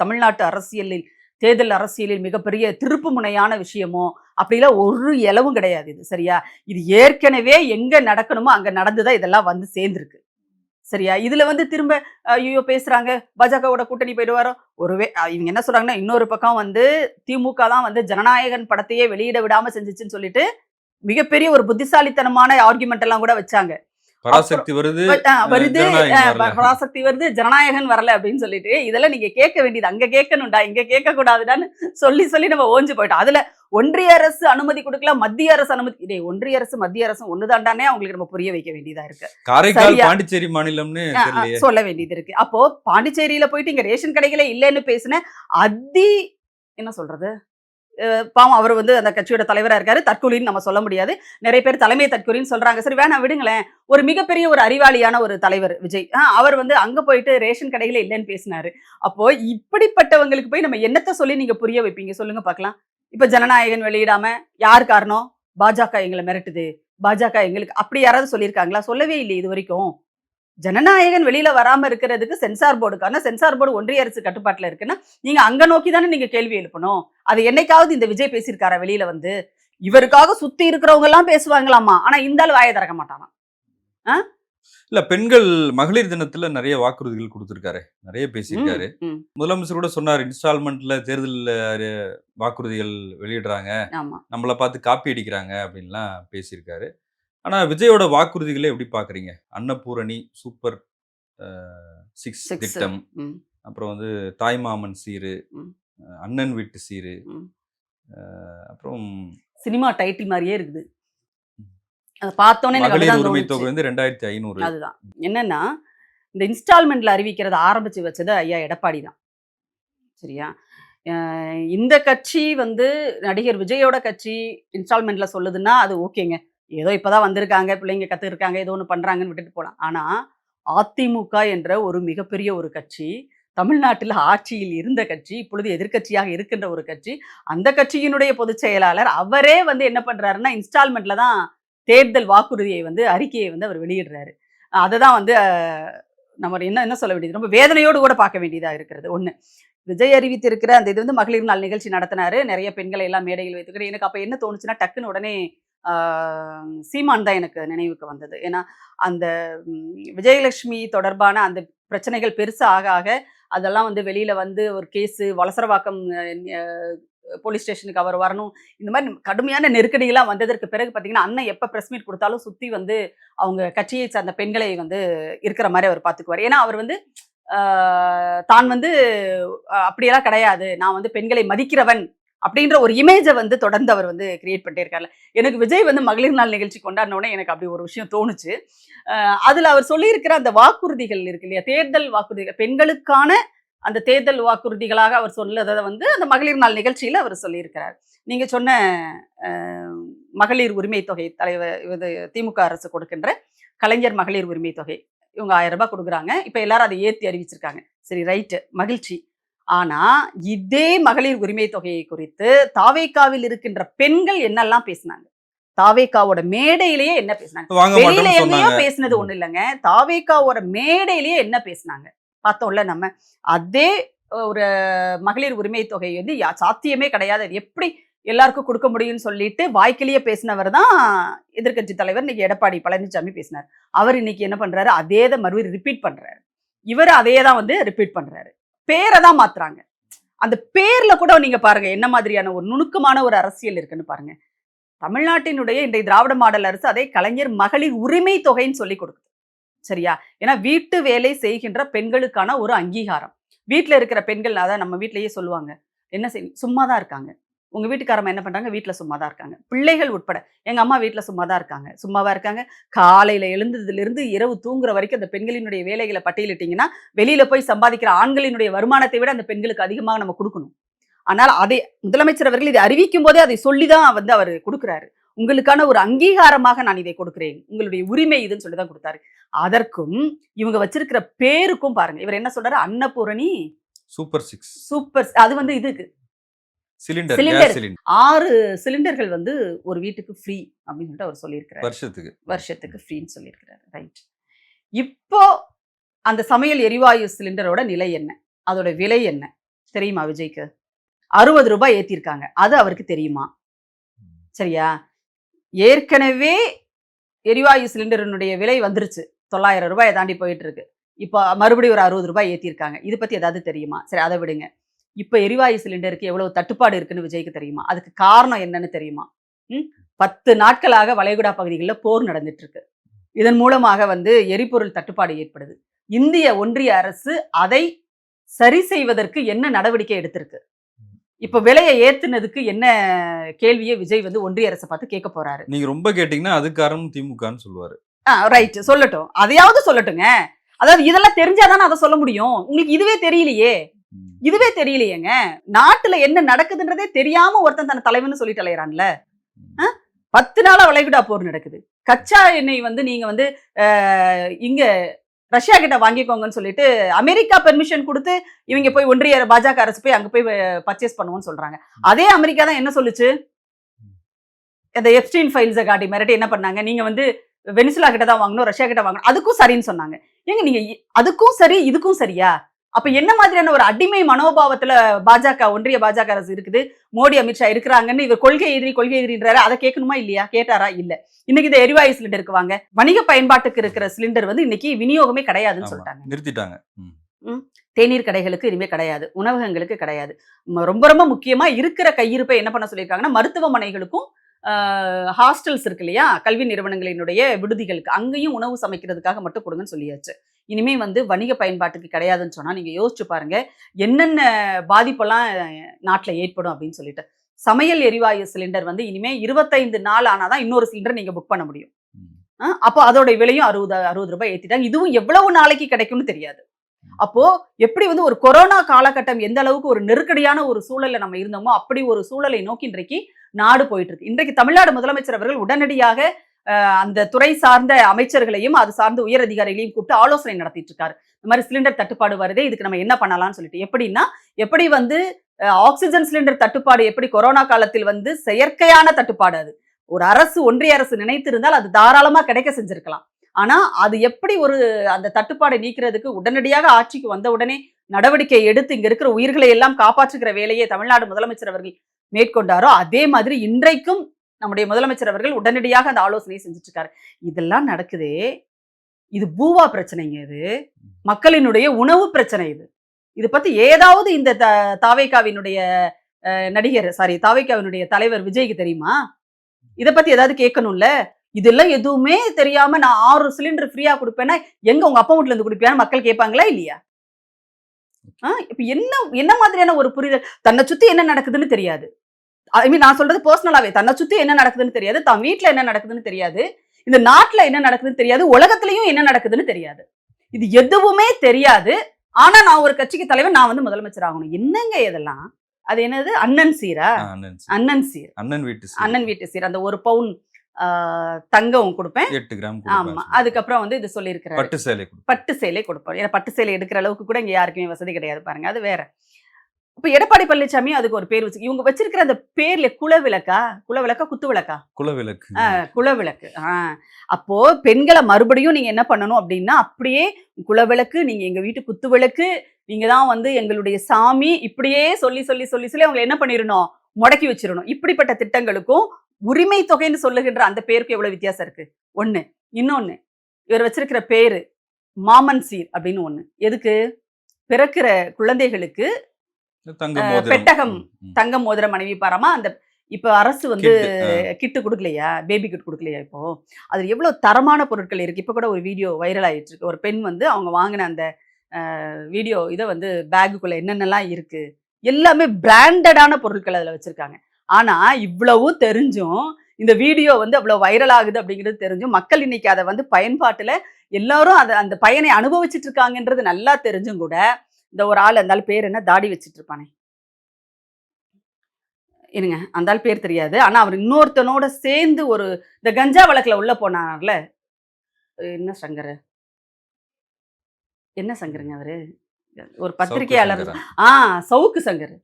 தமிழ்நாட்டு அரசியலில், தேர்தல் அரசியலில் மிகப்பெரிய திருப்பு முனையான விஷயமோ, அப்படிலாம் ஒரு எளவும் கிடையாது இது. சரியா? இது ஏற்கனவே எங்க நடக்கணுமோ அங்க நடந்து தான் இதெல்லாம் வந்து சேர்ந்திருக்கு. சரியா? இதுல வந்து திரும்ப ஐய்யயோ பேசுறாங்க, பாஜகவோட கூட்டணி போயிடுவாரோ, இவங்க என்ன சொல்றாங்கன்னா, இன்னொரு பக்கம் வந்து திமுக தான் வந்து ஜனநாயகன் படத்தையே வெளியிட விடாம செஞ்சுச்சுன்னு சொல்லிட்டு, மிகப்பெரிய ஒரு புத்திசாலித்தனமான ஆர்குமெண்ட் எல்லாம் கூட வச்சாங்க. பராசக்தி வருது, வருது, ஜனநாயகம் வரல. பராசக்தி வருது, ஜனநாயகன் வரல அப்படின்னு சொல்லிட்டு இதெல்லாம் நீங்க கேட்க வேண்டியது அங்க கேட்கணும்டா, இங்க கேட்க கூடாதுடான்னு சொல்லி சொல்லி நம்ம ஓஞ்சு போயிட்டோம். அதுல ஒன்றிய அரசு அனுமதி கொடுக்கல, மத்திய அரசு அனுமதி, இதே ஒன்றிய அரசு மத்திய அரசும் ஒண்ணுதான்டானே அவங்களுக்கு நம்ம புரிய வைக்க வேண்டியதா இருக்கு. காரைக்கால் சரியா? பாண்டிச்சேரி மாநிலம்னு தெரியலையே. சொல்ல வேண்டியது இருக்கு. அப்போ பாண்டிச்சேரியில போயிட்டு இங்க ரேஷன் கடைகளே இல்லைன்னு பேசின அதி என்ன சொல்றது, பாவம் அவர் வந்து அந்த கட்சியோட தலைவரா இருக்காரு. தற்கொலைன்னு நம்ம சொல்ல முடியாது. நிறைய பேர் தலைமை தற்கொலைன்னு சொல்றாங்க. சரி வேணாம் விடுங்களேன். ஒரு மிகப்பெரிய ஒரு அறிவாளியான ஒரு தலைவர் விஜய். அவர் வந்து அங்க போயிட்டு ரேஷன் கடைகளே இல்லைன்னு பேசினாரு. அப்போ இப்படிப்பட்டவங்களுக்கு போய் நம்ம என்னத்த சொல்லி நீங்க புரிய வைப்பீங்க சொல்லுங்க பார்க்கலாம். இப்ப ஜனநாயகன் வெளியிடாம யார் காரணம்? பாஜக எங்களை மிரட்டுது, பாஜக எங்களுக்கு, அப்படி யாராவது சொல்லியிருக்காங்களா? சொல்லவே இல்லை இது வரைக்கும். ஜனநாயகன் வெளியில வராம இருக்கிறதுக்கு சென்சார் போர்டுக்கான, சென்சார் போர்டு ஒன்றிய அரசு கட்டுப்பாட்டுல இருக்குன்னா நீங்க அங்க நோக்கி தானே நீங்க கேள்வி எழுப்பணும். அது என்னைக்காவது இந்த விஜய் பேசியிருக்காரா வெளியில வந்து? இவருக்காக சுத்தி இருக்கிறவங்க எல்லாம் பேசுவாங்களாமா, ஆனா இந்த ஆள் வாயை திறக்க மாட்டானா. இல்ல, பெண்கள் மகளிர் தினத்துல நிறைய வாக்குறுதிகள் கொடுத்திருக்காரு, நிறைய பேசியிருக்காரு. முதலமைச்சர் கூட சொன்னார், இன்ஸ்டால்மெண்ட்ல தேர்தல் வாக்குறுதிகள் வெளியிடுறாங்க, ஆமா, நம்மளை பார்த்து காப்பி அடிக்கிறாங்க அப்படின்லாம் பேசியிருக்காரு. ஆனா விஜயோட வாக்குறுதிகளை எப்படி பாக்குறீங்க? அன்னபூரணி சூப்பர் 6 திட்டம், அப்புறம் வந்து தாய்மாமன் சீரு, அண்ணன் வீட்டு சீரு, அப்புறம் சினிமா டைட்டில் மாதிரியே இருக்குது. அதை பார்த்தோன்னே மகளிர் உரிமை தொகை வந்து 2500. அதுதான் என்னன்னா, இந்த இன்ஸ்டால்மெண்ட்ல அறிவிக்கிறத ஆரம்பிச்சு வச்சது ஐயா எடப்பாடி தான். சரியா? இந்த கட்சி வந்து நடிகர் விஜயோட கட்சி இன்ஸ்டால்மெண்ட்ல சொல்லுதுன்னா அது ஓகேங்க. ஏதோ இப்பதான் வந்திருக்காங்க, பிள்ளைங்க கத்துருக்காங்க, ஏதோ ஒன்று பண்றாங்கன்னு விட்டுட்டு போலாம். ஆனா அதிமுக என்ற ஒரு மிகப்பெரிய ஒரு கட்சி, தமிழ்நாட்டில் ஆட்சியில் இருந்த கட்சி, இப்பொழுது எதிர்க்கட்சியாக இருக்கின்ற ஒரு கட்சி, அந்த கட்சியினுடைய பொதுச் செயலாளர் அவரே வந்து என்ன பண்றாருன்னா, இன்ஸ்டால்மெண்ட்ல தான் தேர்தல் வாக்குறுதியை வந்து அறிக்கையை வந்து அவர் வெளியிடுறாரு. அததான் வந்து நம்ம என்ன என்ன சொல்ல வேண்டியது, ரொம்ப வேதனையோடு கூட பார்க்க வேண்டியதா இருக்கிறது. ஒண்ணு, விஜய் அறிவித்திருக்கிற அந்த இது வந்து மகளிர் நாள் நிகழ்ச்சி நடத்தினாரு. நிறைய பெண்களை எல்லாம் மேடையில் வைத்துக்கிட்டு, எனக்கு அப்ப என்ன தோணுச்சுன்னா, டக்குன்னு உடனே சீமான் தான் எனக்கு நினைவுக்கு வந்தது. ஏன்னா அந்த விஜயலட்சுமி தொடர்பான அந்த பிரச்சனைகள் பெருசா ஆக ஆக அதெல்லாம் வந்து வெளியில வந்து ஒரு கேஸு, வலசரவாக்கம் போலீஸ் ஸ்டேஷனுக்கு அவர் வரணும், இந்த மாதிரி கடுமையான நெருக்கடியெல்லாம் வந்ததற்கு பிறகு பார்த்தீங்கன்னா, அண்ணன் எப்போ ப்ரெஸ் மீட் கொடுத்தாலும் சுற்றி வந்து அவங்க கட்சியை சார்ந்த பெண்களை வந்து இருக்கிற மாதிரி அவர் பார்த்துக்குவார். ஏன்னா அவர் வந்து தான் வந்து அப்படியெல்லாம் கிடையாது, நான் வந்து பெண்களை மதிக்கிறவன் அப்படின்ற ஒரு இமேஜை வந்து தொடர்ந்து அவர் வந்து கிரியேட் பண்ணிட்டே இருக்காரு. எனக்கு விஜய் வந்து மகளிர் நாள் நிகழ்ச்சி கொண்டாடினோடனே எனக்கு அப்படி ஒரு விஷயம் தோணுச்சு. அதுல அவர் சொல்லியிருக்கிற அந்த வாக்குறுதிகள் இருக்கு இல்லையா, தேர்தல் வாக்குறுதிகள், பெண்களுக்கான அந்த தேர்தல் வாக்குறுதிகளாக அவர் சொன்னதை வந்து அந்த மகளிர் நாள் நிகழ்ச்சியில அவர் சொல்லியிருக்கிறார். நீங்க சொன்ன மகளிர் உரிமை தொகை, தலைவர் இது திமுக அரசு கொடுக்கின்ற கலைஞர் மகளிர் உரிமை தொகை, இவங்க 1000 ரூபாய் கொடுக்குறாங்க. இப்ப எல்லாரும் அதை ஏற்றி அறிவிச்சிருக்காங்க. சரி, ரைட்டு, மகிழ்ச்சி. ஆனா இதே மகளிர் உரிமை தொகையை குறித்து தாவேகாவில் இருக்கின்ற பெண்கள் என்னெல்லாம் பேசினாங்க, தாவேகாவோட மேடையிலேயே என்ன பேசினாங்க, வெளியில எங்கேயோ பேசினது ஒண்ணு இல்லைங்க, தாவேகாவோட மேடையிலேயே என்ன பேசினாங்க பார்த்தோம்ல நம்ம. அதே ஒரு மகளிர் உரிமை தொகை வந்து சாத்தியமே கிடையாது, அது எப்படி எல்லாருக்கும் கொடுக்க முடியும்னு சொல்லிட்டு வாய்க்கிலேயே பேசினவர் தான் எதிர்கட்சி தலைவர் இன்னைக்கு எடப்பாடி பழனிசாமி பேசினார். அவர் இன்னைக்கு என்ன பண்றாரு, அதே தான் மறுபடியும் ரிப்பீட் பண்றாரு. இவர் அதே தான் வந்து ரிப்பீட் பண்றாரு, பேரை தான் மாத்துறாங்க. அந்த பேர்ல கூட நீங்க பாருங்க என்ன மாதிரியான ஒரு நுணுக்கமான ஒரு அரசியல் இருக்குன்னு பாருங்க. தமிழ்நாட்டினுடைய இன்றைய திராவிட மாடல் அரசு அதை கலைஞர் மகளிர் உரிமை தொகைன்னு சொல்லி கொடுக்குது. சரியா? ஏன்னா வீட்டு வேலை செய்கின்ற பெண்களுக்கான ஒரு அங்கீகாரம். வீட்டுல இருக்கிற பெண்கள், அதான் நம்ம வீட்டிலேயே சொல்லுவாங்க, என்ன சும்மா தான் இருக்காங்க, உங்க வீட்டுக்காரமா என்ன பண்றாங்க, வீட்டுல சும்மா தான் இருக்காங்க, பிள்ளைகள் உட்பட. எங்க அம்மா வீட்டுல சும்மா தான் இருக்காங்க, சும்மாவா இருக்காங்க, காலையில எழுந்ததுல இருந்து இரவு தூங்குற வரைக்கும் அந்த பெண்களினுடைய வேலைகளை பட்டியலிட்டீங்கன்னா வெளியில போய் சம்பாதிக்கிற ஆண்களினுடைய வருமானத்தை விட அந்த பெண்களுக்கு அதிகமாக நம்ம கொடுக்கணும். ஆனால் அதை முதலமைச்சர் அவர்கள் இதை அறிவிக்கும் போதே அதை சொல்லிதான் வந்து அவர் கொடுக்கிறாரு. உங்களுக்கான ஒரு அங்கீகாரமாக நான் இதை கொடுக்கிறேன், உங்களுடைய உரிமை இதுன்னு சொல்லிதான் கொடுத்தாரு. அதற்கும் இவங்க வச்சிருக்கிற பேருக்கும் பாருங்க, இவர் என்ன சொல்றாரு, அன்னபூரணி சூப்பர் 6, சூப்பர், அது வந்து இதுக்கு சிலிண்டர் 6 சிலிண்டர்கள் வந்து ஒரு வீட்டுக்கு ஃப்ரீ அப்படின்னு சொல்லிட்டு அவர் சொல்லியிருக்கிறார். வருஷத்துக்கு ஃப்ரீன்னு சொல்லியிருக்கிறார். ரைட். இப்போ அந்த சமையல் எரிவாயு சிலிண்டரோட நிலை என்ன, அதோட விலை என்ன தெரியுமா விஜய்க்கு? 60 ரூபாய் ஏத்திருக்காங்க. அது அவருக்கு தெரியுமா? சரியா? ஏற்கனவே எரிவாயு சிலிண்டரினுடைய விலை வந்துருச்சு, 900 ரூபாயை தாண்டி போயிட்டு இருக்கு. இப்போ மறுபடியும் ஒரு 60 ரூபாய் ஏத்திருக்காங்க. இதை பத்தி ஏதாவது தெரியுமா? சரி, அதை விடுங்க. இப்ப எரிவாயு சிலிண்டருக்கு எவ்வளவு தட்டுப்பாடு இருக்குன்னு விஜய்க்கு தெரியுமா? அதுக்கு காரணம் என்னன்னு தெரியுமா? 10 நாட்களாக வளைகுடா பகுதிகளில் போர் நடந்துட்டு இருக்கு. இதன் மூலமாக வந்து எரிபொருள் தட்டுப்பாடு ஏற்படுது. இந்திய ஒன்றிய அரசு அதை சரி செய்வதற்கு என்ன நடவடிக்கை எடுத்திருக்கு? இப்ப விலையை ஏத்துனதுக்கு என்ன கேள்வியை விஜய் வந்து ஒன்றிய அரசை பார்த்து கேட்க போறாரு. நீங்க ரொம்ப கேட்டீங்கன்னா அதுக்கு காரணம் திமுகன்னு சொல்லுவாரு. ரைட், சொல்லட்டும், அதையாவது சொல்லட்டுங்க. அதாவது இதெல்லாம் தெரிஞ்சாதானே அதை சொல்ல முடியும். உங்களுக்கு இதுவே தெரியலையே, இதுவே தெரியலையேங்க. நாட்டுல என்ன நடக்குதுன்றதே தெரியாம ஒருத்தன் தன் தலைவன்னு சொல்லிட்டு அலையறான்ல. 10 நாளா வளைகுடா போர் நடக்குது. கச்சா எண்ணெய் வந்து நீங்க வந்து இங்க ரஷ்யா கிட்ட வாங்கிக்கோங்கன்னு சொல்லிட்டு அமெரிக்கா பெர்மிஷன் கொடுத்து இவங்க போய் ஒன்றிய பாஜக அரசு போய் அங்க போய் பர்ச்சேஸ் பண்ணுவோம்னு சொல்றாங்க. அதே அமெரிக்கா தான் என்ன சொல்லுச்சு? இந்த எப்ஸ்டீன் ஃபைல்ஸை காட்டி மிரட்டி என்ன பண்ணாங்க? நீங்க வந்து வெனிசுலா கிட்ட தான் வாங்கணும், ரஷ்யா கிட்ட வாங்கணும், அதுக்கும் சரின்னு சொன்னாங்க. ஏங்க நீங்க அதுக்கும் சரி இதுக்கும் சரியா? அப்ப என்ன மாதிரியான ஒரு அடிமை மனோபாவத்துல பாஜக ஒன்றிய பாஜக அரசு இருக்குது, மோடி அமித்ஷா இருக்கிறாங்கன்னு இவர் கொள்கை எதிரின்றாரு. அதை கேட்கணுமா இல்லையா? கேட்டாரா? இல்ல. இன்னைக்கு இந்த எரிவாயு சிலிண்டருக்கு வாங்க, வணிக பயன்பாட்டுக்கு இருக்கிற சிலிண்டர் வந்து இன்னைக்கு விநியோகமே கிடையாதுன்னு சொல்லிட்டாங்க, நிறுத்திட்டாங்க. தேநீர் கடைகளுக்கு இனிமே கிடையாது, உணவகங்களுக்கு கிடையாது. ரொம்ப ரொம்ப முக்கியமா இருக்கிற கையிருப்பை என்ன பண்ண சொல்லியிருக்காங்கன்னா மருத்துவமனைகளுக்கும் ஹாஸ்டல்ஸ் இருக்கு இல்லையா, கல்வி நிறுவனங்களினுடைய விடுதிகளுக்கு அங்கேயும் உணவு சமைக்கிறதுக்காக மட்டும் கொடுங்கன்னு சொல்லியாச்சு. இனிமே வந்து வணிக பயன்பாட்டுக்கு கிடையாதுன்னு சொன்னா நீங்க யோசிச்சு பாருங்க என்னென்ன பாதிப்பெல்லாம் நாட்டில் ஏற்படும் அப்படின்னு சொல்லிட்டு. சமையல் எரிவாயு சிலிண்டர் வந்து இனிமே 25 நாள் ஆனாதான் இன்னொரு சிலிண்டர் நீங்க புக் பண்ண முடியும். அப்போ அதோட விலையும் 60 ரூபாய் ஏத்திட்டாங்க. இதுவும் எவ்வளவு நாளைக்கு கிடைக்கும்னு தெரியாது. அப்போ எப்படி வந்து ஒரு கொரோனா காலகட்டம் எந்த அளவுக்கு ஒரு நெருக்கடியான ஒரு சூழல்ல நம்ம இருந்தோமோ அப்படி ஒரு சூழலை நோக்கி இன்றைக்கு நாடு போயிட்டு இருக்கு. இன்றைக்கு தமிழ்நாடு முதலமைச்சர் அவர்கள் உடனடியாக அந்த துறை சார்ந்த அமைச்சர்களையும் அது சார்ந்த உயர் அதிகாரிகளையும் கூப்பிட்டு ஆலோசனை நடத்திட்டு இருக்காரு. இந்த மாதிரி சிலிண்டர் தட்டுப்பாடு வருதே, இதுக்கு நம்ம என்ன பண்ணலாம்னு சொல்லிட்டு. எப்படின்னா, எப்படி வந்து ஆக்சிஜன் சிலிண்டர் தட்டுப்பாடு எப்படி கொரோனா காலத்தில் வந்து செயற்கையான தட்டுப்பாடு, அது ஒரு அரசு ஒன்றிய அரசு நினைத்திருந்தால் அது தாராளமா கிடைக்க செஞ்சிருக்கலாம். ஆனா அது எப்படி ஒரு அந்த தட்டுப்பாடை நீக்கிறதுக்கு உடனடியாக ஆட்சிக்கு வந்த உடனே நடவடிக்கை எடுத்து இங்க இருக்கிற உயிர்களை எல்லாம் காப்பாற்றுகிற வேலையை தமிழ்நாடு முதலமைச்சர் அவர்கள் மேற்கொண்டாரோ அதே மாதிரி இன்றைக்கும் நம்முடைய முதலமைச்சர் அவர்கள் உடனடியாக அந்த ஆலோசனையை செஞ்சுட்டு இருக்காரு. இதெல்லாம் நடக்குதே, இது பூவா பிரச்சனைங்க. இது மக்களினுடைய உணவு பிரச்சனை. இது பத்தி ஏதாவது இந்த தாவேகாவினுடைய தாவேகாவினுடைய தலைவர் விஜய்க்கு தெரியுமா? இதை பத்தி ஏதாவது கேட்கணும்ல. இதெல்லாம் எதுவுமே தெரியாம நான் 6 சிலிண்டர் ஃப்ரீயா கொடுப்பேன்னா எங்க உங்க அப்பா வீட்டுல இருந்து கொடுப்பியான்னு மக்கள் கேட்பாங்களா இல்லையா? இப்ப என்ன மாதிரியான ஒரு புரிதல்? தன்னை சுத்தி என்ன நடக்குதுன்னு தெரியாது. ஐ மீன் நான் சொல்றது பர்சனலாவே, தன்னை சுத்தி என்ன நடக்குதுன்னு தெரியாது, தன் வீட்டுல என்ன நடக்குதுன்னு தெரியாது, இந்த நாட்டுல என்ன நடக்குதுன்னு தெரியாது, உலகத்திலயும் என்ன நடக்குதுன்னு தெரியாது. இது எதுவுமே தெரியாது. ஆனா நான் ஒரு கட்சிக்கு தலைவர், நான் வந்து முதலமைச்சர் ஆகணும். என்னங்க இதெல்லாம்? அது என்னது? அண்ணன் சீரா? அண்ணன் வீட்டு சீர். அந்த 1 பவுன் தங்கம் கொடுப்பேன், 8 கிராம். ஆமா. அதுக்கப்புறம் வந்து இது சொல்லியிருக்கிறாரு, பட்டு சேலை கொடுப்பாரு. ஏன்னா பட்டு சேலை எடுக்கிற அளவுக்கு கூட இங்க யாருக்குமே வசதி கிடையாது பாருங்க, அது வேற. இப்ப எடப்பாடி பழனிசாமி அதுக்கு ஒரு பேர் வச்சு, இவங்க வச்சிருக்கிற அந்த பேர்ல குலவிளக்கா குலவிளக்கு. அப்போ பெண்களை மறுபடியும் நீங்க என்ன பண்ணணும் அப்படின்னா, அப்படியே குலவிளக்கு, நீங்க எங்க வீட்டு குத்து விளக்கு, நீங்க தான் வந்து எங்களுடைய சாமி, இப்படியே சொல்லி சொல்லி சொல்லி சொல்லி அவங்க என்ன பண்ணிடணும், முடக்கி வச்சிடணும். இப்படிப்பட்ட திட்டங்களுக்கும் உரிமை தொகைன்னு சொல்லுகின்ற அந்த பேருக்கு எவ்வளவு வித்தியாசம் இருக்கு? ஒண்ணு. இன்னொன்னு, இவர் வச்சிருக்கிற பேரு மாமன் சீர் அப்படின்னு ஒண்ணு. எதுக்கு? பிறக்கிற குழந்தைகளுக்கு பெட்டகம், தங்க மோதிரம் அணிவிப்பாராமா. அந்த இப்ப அரசு வந்து கிட்டு கொடுக்கலையா, பேபி கிட் கொடுக்கலையா? இப்போ அது எவ்வளவு தரமான பொருட்கள் இருக்கு. இப்ப கூட ஒரு வீடியோ வைரல் ஆயிட்டு இருக்கு. ஒரு பெண் வந்து அவங்க வாங்கின அந்த வீடியோ இதை வந்து பேக்குக்குள்ள என்னென்னலாம் இருக்கு, எல்லாமே பிராண்டடான பொருட்கள் அதுல வச்சிருக்காங்க. ஆனா இவ்வளவு தெரிஞ்சும் இந்த வீடியோ வந்து அவ்வளவு வைரல் ஆகுது அப்படிங்கிறது தெரிஞ்சும் மக்கள் இன்னைக்கு அதை வந்து பயன்பாட்டுல எல்லாரும் அந்த பயனை அனுபவிச்சுட்டு இருக்காங்கன்றது நல்லா தெரிஞ்சும் கூட இந்த ஒரு ஆள், அந்த ஆள் பேர் என்ன, தாடி வச்சுட்டு இருப்பானே, இருங்க, அந்த ஆள் பேர் தெரியாது. ஆனா அவர் இன்னொருத்தனோட சேர்ந்து ஒரு இந்த கஞ்சா வழக்குல உள்ள போனார்ல, என்ன சங்கருங்க அவரு, ஒரு பத்திரிகையாளர், சவுக்கு சங்கர்.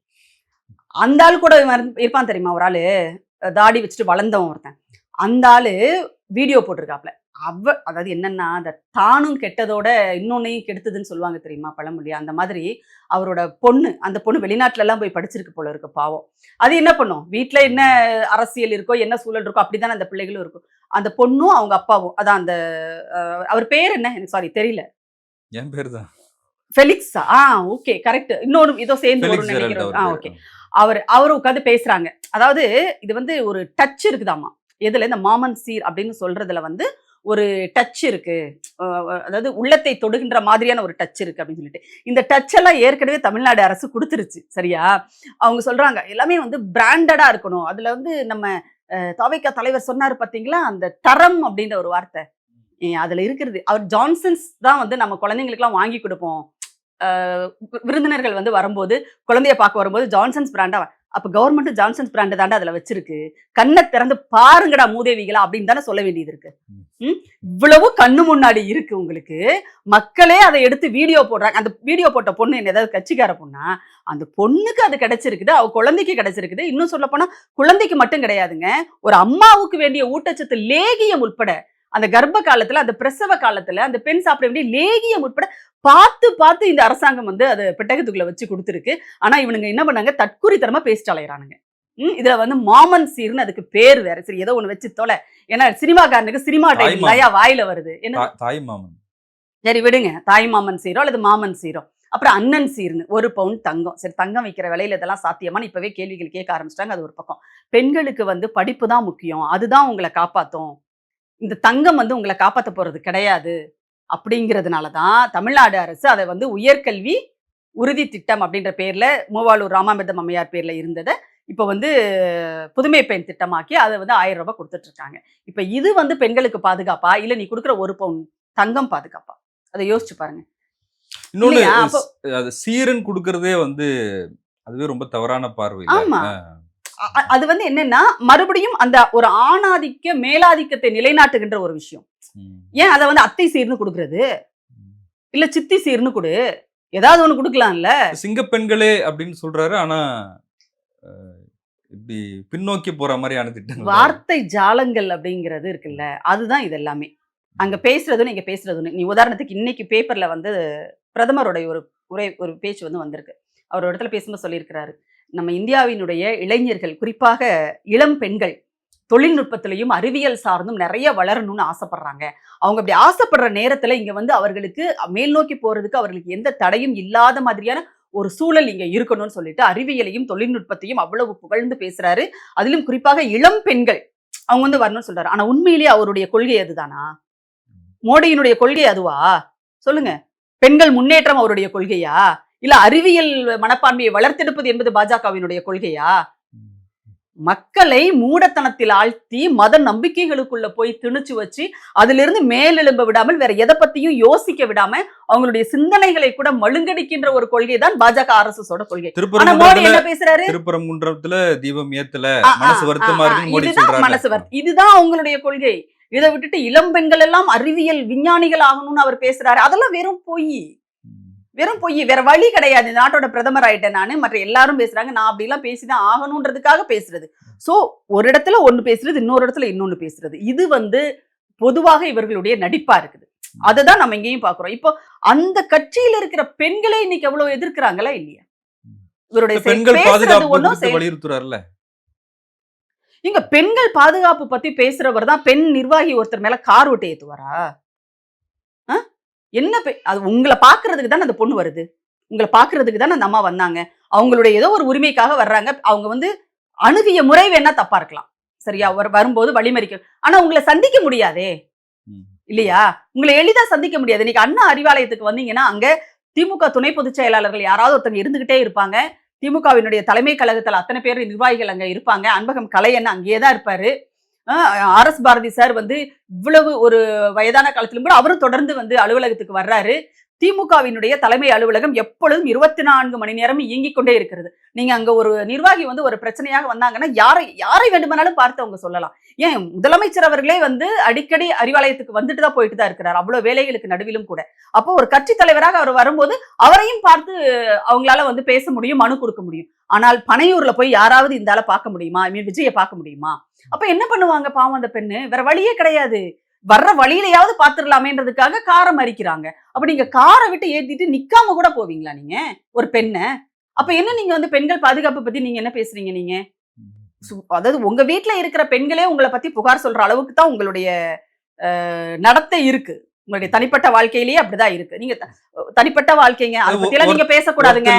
அந்த ஆள் கூட இருப்பான் தெரியுமா, ஒரு ஆளு தாடி வச்சுட்டு வளர்ந்தவன் ஒருத்தன். அந்த ஆளு வீடியோ போட்டிருக்காப்ல. அதாவது என்னன்னா, அந்த தானும் கெட்டதோட இன்னொன்னையும் கெடுத்ததுன்னு சொல்லுவாங்க தெரியுமா பழமொழி. அந்த மாதிரி அவரோட பொண்ணு, அந்த பொண்ணு வெளிநாட்டுல எல்லாம் போய் படிச்சிருக்கு போல இருக்கு பாவம். அது என்ன பண்ணும், வீட்டுல என்ன அரசியல் இருக்கோ என்ன சூழல் இருக்கோ அப்படித்தானே அந்த பிள்ளைகளும் இருக்கும். அந்த பொண்ணும் அவங்க அப்பாவும், அதான் அந்த அவர் பேர் என்ன, எனக்கு சாரி தெரியல, என் பேர் தான் ஃபெலிக்ஸா? Okay, correct. இன்னொரு இதோ சேர்ந்து ஒரு நினைக்கிறோம். ஓகே, அவர் உட்காந்து பேசுறாங்க. அதாவது இது வந்து ஒரு டச் இருக்குதாமா எதுல, இந்த மாமன் சீர் அப்படின்னு சொல்றதுல வந்து ஒரு டச் இருக்கு, அதாவது உள்ளத்தை தொடுகின்ற மாதிரியான ஒரு டச் இருக்கு அப்படின்னு சொல்லிட்டு இந்த டச் எல்லாம் ஏற்கனவே தமிழ்நாடு அரசு கொடுத்துருச்சு. சரியா? அவங்க சொல்றாங்க எல்லாமே வந்து பிராண்டடா இருக்கணும். அதுல வந்து நம்ம தவிக தலைவர் சொன்னாரு பாத்தீங்களா, அந்த தரம் அப்படின்ற ஒரு வார்த்தை அதுல இருக்கிறது. அவர் ஜான்சன்ஸ் தான் வந்து நம்ம குழந்தைங்களுக்கு எல்லாம் வாங்கி கொடுப்போம். விருந்தினர்கள் வந்து வரும்போது, குழந்தைய பார்க்க வரும்போது ஜான்சன்ஸ் பிராண்டா, அப்ப கவர்மெண்ட் ஜான்சன்ஸ் பிராண்ட் தாண்டா அதுல வச்சிருக்கு. கண்ணை திறந்து பாருங்கடா மூதேவிகளா அப்படின்னு தானே சொல்ல வேண்டியது இருக்கு. இவ்வளவு கண்ணு முன்னாடி இருக்கு உங்களுக்கு. மக்களே அதை எடுத்து வீடியோ போடுறாங்க. அந்த வீடியோ போட்ட பொண்ணு என்ன ஏதாவது கட்சிக்கார பொண்ணா? அந்த பொண்ணுக்கு அது கிடைச்சிருக்குது, அவ குழந்தைக்கு கிடைச்சிருக்குது. இன்னும் சொல்ல போனா குழந்தைக்கு மட்டும் கிடையாதுங்க, ஒரு அம்மாவுக்கு வேண்டிய ஊட்டச்சத்து லேகியம் உட்பட அந்த கர்ப்ப காலத்துல, அந்த பிரசவ காலத்துல அந்த பெண் சாப்பிட வேண்டிய லேகியம் உட்பட பார்த்து பார்த்து இந்த அரசாங்கம் வந்து அதை பெட்டகத்துக்குள்ள வச்சு கொடுத்துருக்கு. ஆனா இவனுங்க என்ன பண்ணாங்க, தற்குறித்தனமா பேசிட்டு அலையறானுங்க. இதுல வந்து மாமன் சீர்னு அதுக்கு பேர் வேற. சரி ஏதோ ஒண்ணு வச்சு தொலை. ஏன்னா சினிமாக்காரனுக்கு சினிமா டைட்டில் நிறைய வாயில வருது. என்ன தாய் மாமன்? சரி விடுங்க, தாய் மாமன் சீரோ அல்லது மாமன் சீரோ. அப்புறம் அண்ணன் சீர்னு 1 பவுன் தங்கம். சரி தங்கம் வைக்கிற விலையில இதெல்லாம் சாத்தியமான்னு இப்பவே கேள்விகள் கேட்க ஆரம்பிச்சிட்டாங்க. அது ஒரு பக்கம். பெண்களுக்கு வந்து படிப்பு தான் முக்கியம், அதுதான் உங்களை காப்பாத்தும், இந்த தங்கம் வந்து உங்களை காப்பாற்ற போறது கிடையாது அப்படிங்கிறதுனால தான் தமிழ்நாடு அரசு அதை வந்து உயர்கல்வி உறுதி திட்டம் அப்படின்ற பேர்ல மூவாளூர் ராமாமிர்தம் அம்மையார் பேர்ல இருந்ததை இப்ப வந்து புதுமை பெண் திட்டமாக்கி அதை வந்து 1000 ரூபாய் கொடுத்துட்டு இருக்காங்க. இப்ப இது வந்து பெண்களுக்கு பாதுகாப்பா இல்ல நீ கொடுக்குற 1 பவுன் தங்கம் பாதுகாப்பா? அதை யோசிச்சு பாருங்க. இன்னொன்னு அது சீரன் கொடுக்கறதே வந்து அதுவே ரொம்ப தவறான பார்வை. ஆமா, அது வந்து என்னன்னா மறுபடியும் அந்த ஒரு ஆணாதிக்க மேலாதிக்கத்தை நிலைநாட்டுகின்ற ஒரு விஷயம். ஏன் அதை வந்து அத்தை சீர்னு கொடுக்கறது, இல்ல சித்தி சீர்னு கொடு, ஏதாவது ஒண்ணு கொடுக்கலாம்ல. சிங்க பெண்களே அப்படின்னு சொல்றாரு. ஆனா இப்படி பின்னோக்கி போற மாதிரியான திட்டம், வார்த்தை ஜாலங்கள் அப்படிங்கிறது இருக்குல்ல, அதுதான் இது எல்லாமே. அங்க பேசுறதுன்னு நீங்க பேசுறதுன்னு. நீ உதாரணத்துக்கு இன்னைக்கு பேப்பர்ல வந்து பிரதமருடைய ஒரு பேச்சு வந்து வந்திருக்கு. அவர் ஒரு இடத்துல பேசும்போது சொல்லியிருக்கிறாரு, நம்ம இந்தியாவினுடைய இளைஞர்கள் குறிப்பாக இளம் பெண்கள் தொழில்நுட்பத்திலையும் அறிவியல் சார்ந்தும் நிறைய வளரணும்னு ஆசைப்படுறாங்க. அவங்க அப்படி ஆசைப்படுற நேரத்துல இங்க வந்து அவர்களுக்கு மேல் நோக்கி போறதுக்கு அவர்களுக்கு எந்த தடையும் இல்லாத மாதிரியான ஒரு சூழல் இங்க இருக்கணும்னு சொல்லிட்டு அறிவியலையும் தொழில்நுட்பத்தையும் அவ்வளவு புகழ்ந்து பேசுறாரு. அதிலும் குறிப்பாக இளம் பெண்கள் அவங்க வந்து வரணும்னு சொல்றாரு. ஆனா உண்மையிலேயே அவருடைய கொள்கை அதுதானா? மோடியினுடைய கொள்கை அதுவா? சொல்லுங்க. பெண்கள் முன்னேற்றம் அவருடைய கொள்கையா? இல்ல அறிவியல் மனப்பான்மையை வளர்த்தெடுப்பது என்பது பாஜகவினுடைய கொள்கையா? மக்களை மூடத்தனத்தில் ஆழ்த்தி மத நம்பிக்கைகளுக்குள்ள போய் திணிச்சு வச்சு அதிலிருந்து மேலெழும்ப விடாமல் வேற எதை பத்தியும் யோசிக்க விடாம அவங்களுடைய சிந்தனைகளை கூட மழுங்கடிக்கின்ற ஒரு கொள்கை தான் பாஜக RSSோட கொள்கை. ஆனா மோடி என்ன பேசுறாரு? திருப்பரங்குன்றத்துல தீபம் ஏத்தல, மனசு வருத்தமா இருக்கு மோடி சொல்றாரு. மனசு வருத்தம், இதுதான் அவங்களுடைய கொள்கை. இதை விட்டுட்டு இளம் பெண்கள் எல்லாம் அறிவியல் விஞ்ஞானிகள் ஆகணும்னு அவர் பேசுறாரு. அதெல்லாம் வெறும் பொய், வெறும் பொய். வேற வழி கிடையாது. இந்த நாட்டோட பிரதமர் ஆயிட்டேன் நானு, மற்ற எல்லாரும் பேசுறாங்க, நான் அப்படி எல்லாம் பேசிதான் ஆகணும்ன்றதுக்காக பேசுறது. சோ ஒரு இடத்துல ஒண்ணு பேசுறது, இன்னொரு இடத்துல இன்னொன்னு பேசுறது. இது வந்து பொதுவாக இவர்களுடைய நடிப்பா இருக்குது. அததான் நம்ம இங்கேயும் பாக்குறோம். இப்போ அந்த கட்சியில இருக்கிற பெண்களே இன்னைக்கு எவ்வளவு எதிர்க்கிறாங்களா இல்லையா? இவருடைய பெண்கள் பாதுகாப்பு வலியுறுத்துறாருல்ல. இங்க பெண்கள் பாதுகாப்பு பத்தி பேசுறவர் தான் பெண் நிர்வாகி ஒருத்தர் மேல கார் விட்டு ஏத்துவாரா? என்ன அது உங்களை பாக்குறதுக்கு தானே அந்த பொண்ணு வருது, உங்களை பாக்குறதுக்கு தானே அந்த அம்மா வந்தாங்க. அவங்களுடைய ஏதோ ஒரு உரிமைக்காக வர்றாங்க. அவங்க வந்து அணுகிய முறை வேணா தப்பா இருக்கலாம், சரியா? வரும்போது வழிமறிக்க, ஆனா உங்களை சந்திக்க முடியாதே இல்லையா? உங்களை எளிதா சந்திக்க முடியாது. இன்னைக்கு அண்ணா அறிவாலயத்துக்கு வந்தீங்கன்னா அங்க திமுக துணை பொதுச் செயலாளர்கள் யாராவது ஒருத்தங்க இருந்துகிட்டே இருப்பாங்க. திமுகவினுடைய தலைமை கழகத்துல அத்தனை பேர் நிர்வாகிகள் அங்க இருப்பாங்க. அன்பகம் கலையண்ணா அங்கேயேதான் இருப்பாரு. RS பாரதி சார் வந்து இவ்வளவு ஒரு வயதான காலத்திலும் கூட அவரும் தொடர்ந்து வந்து அலுவலகத்துக்கு வர்றாரு. திமுகவினுடைய தலைமை அலுவலகம் எப்பொழுதும் 24 மணி நேரமும் இயங்கிக் கொண்டே இருக்கிறது. நீங்க அங்க ஒரு நிர்வாகி வந்து ஒரு பிரச்சனையாக வந்தாங்கன்னா யாரை வேண்டுமானாலும் பார்த்து அவங்க சொல்லலாம். ஏன் முதலமைச்சர் அவர்களே வந்து அடிக்கடி அறிவாலயத்துக்கு வந்துட்டு தான் போயிட்டு தான் இருக்கிறார், அவ்வளவு வேலைகளுக்கு நடுவிலும் கூட. அப்போ ஒரு கட்சி தலைவராக அவர் வரும்போது அவரையும் பார்த்து அவங்களால வந்து பேச முடியும், மனு கொடுக்க முடியும். ஆனால் பனையூர்ல போய் யாராவது இந்த ஆளை பார்க்க முடியுமா? விஜயை பார்க்க முடியுமா? அப்ப என்ன பண்ணுவாங்க பாவம் அந்த பெண்ணு? வேற வழியே கிடையாது. வர்ற வழியிலையாவது பாத்துடலாமேன்றதுக்காக காரை மறிக்கிறாங்க. அப்ப நீங்க காரை விட்டு ஏத்திட்டு நிக்காம கூட போவீங்களா நீங்க ஒரு பெண்ண? அப்ப என்ன நீங்க வந்து பெண்கள் பாதுகாப்பு பத்தி நீங்க என்ன பேசுறீங்க? நீங்க அதாவது உங்க வீட்டுல இருக்கிற பெண்களே உங்களை பத்தி புகார் சொல்ற அளவுக்கு தான் உங்களுடைய நடத்தை இருக்கு. உங்களுடைய தனிப்பட்ட வாழ்க்கையிலேயே அப்படிதான் இருக்கு. நீங்க தனிப்பட்ட வாழ்க்கைங்க, அதை பத்தி எல்லாம் நீங்க பேசக்கூடாதுங்க,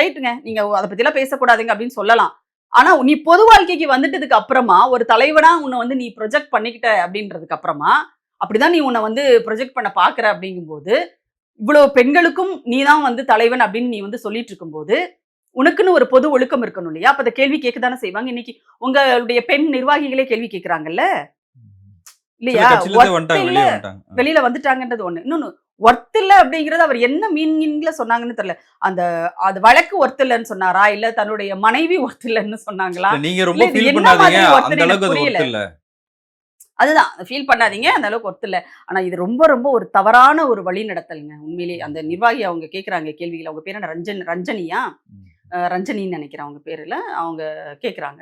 ரைட்டுங்க, நீங்க அதை பத்தி எல்லாம் பேசக்கூடாதுங்க அப்படின்னு சொல்லலாம். ஆனா நீ பொது வாழ்க்கைக்கு வந்துட்டதுக்கு அப்புறமா ஒரு தலைவனா உன்னை வந்து நீ ப்ரொஜெக்ட் பண்ணிக்கிட்ட அப்படின்றதுக்கு அப்புறமா அப்படிதான் நீ உன்னை வந்து ப்ரொஜெக்ட் பண்ண பாக்குற அப்படிங்கும்போது, இவ்வளவு பெண்களுக்கும் நீ தான் வந்து தலைவன் அப்படின்னு நீ வந்து சொல்லிட்டு இருக்கும்போது, உனக்குன்னு ஒரு பொது ஒழுக்கம் இருக்கணும் இல்லையா? அப்ப அந்த கேள்வி கேட்க தானே செய்வாங்க. இன்னைக்கு உங்களுடைய பெண் நிர்வாகிகளே கேள்வி கேட்கறாங்கல்ல, சில இல்லையா? கட்சியிலேருந்தே ஒர்த் வந்துட்டாங்க, இல்ல, வெளியே வந்துட்டாங்க. வெளியில வந்துட்டாங்கன்றது ஒண்ணு. இன்னொன்னு ஒர்த் இல்ல அப்படிங்கிறது அவர் என்ன மீனிங்ல சொன்னாங்கன்னு தெரியல. அந்த அது வழக்கு ஒர்த் இல்லன்னு சொன்னாரா? இல்ல தன்னுடைய மனைவி ஒர்த் இல்லன்னு சொன்னாங்களா? இல்ல நீங்க இல்ல ரொம்ப இது ஃபீல் என்ன பண்ணாதீங்க. மாதிரி அந்த ஒர்த்ன்னு எனக்கு அளவுக்கு அது புரியல. ஒர்த் இல்ல. அதுதான் ஃபீல் பண்ணாதீங்க. அந்த அளவுக்கு ஒர்த் இல்ல. ஆனா இது ரொம்ப ரொம்ப ஒரு தவறான ஒரு வழிநடத்தல்ங்க. உண்மையிலேயே அந்த நிர்வாகி அவங்க கேட்கறாங்க கேள்விகள். அவங்க பேர் என்ன ரஞ்சனியா? ம். ரஞ்சனின்னு நெனைக்கிறேன் அவங்க பேருல. அவங்க கேட்கறாங்க.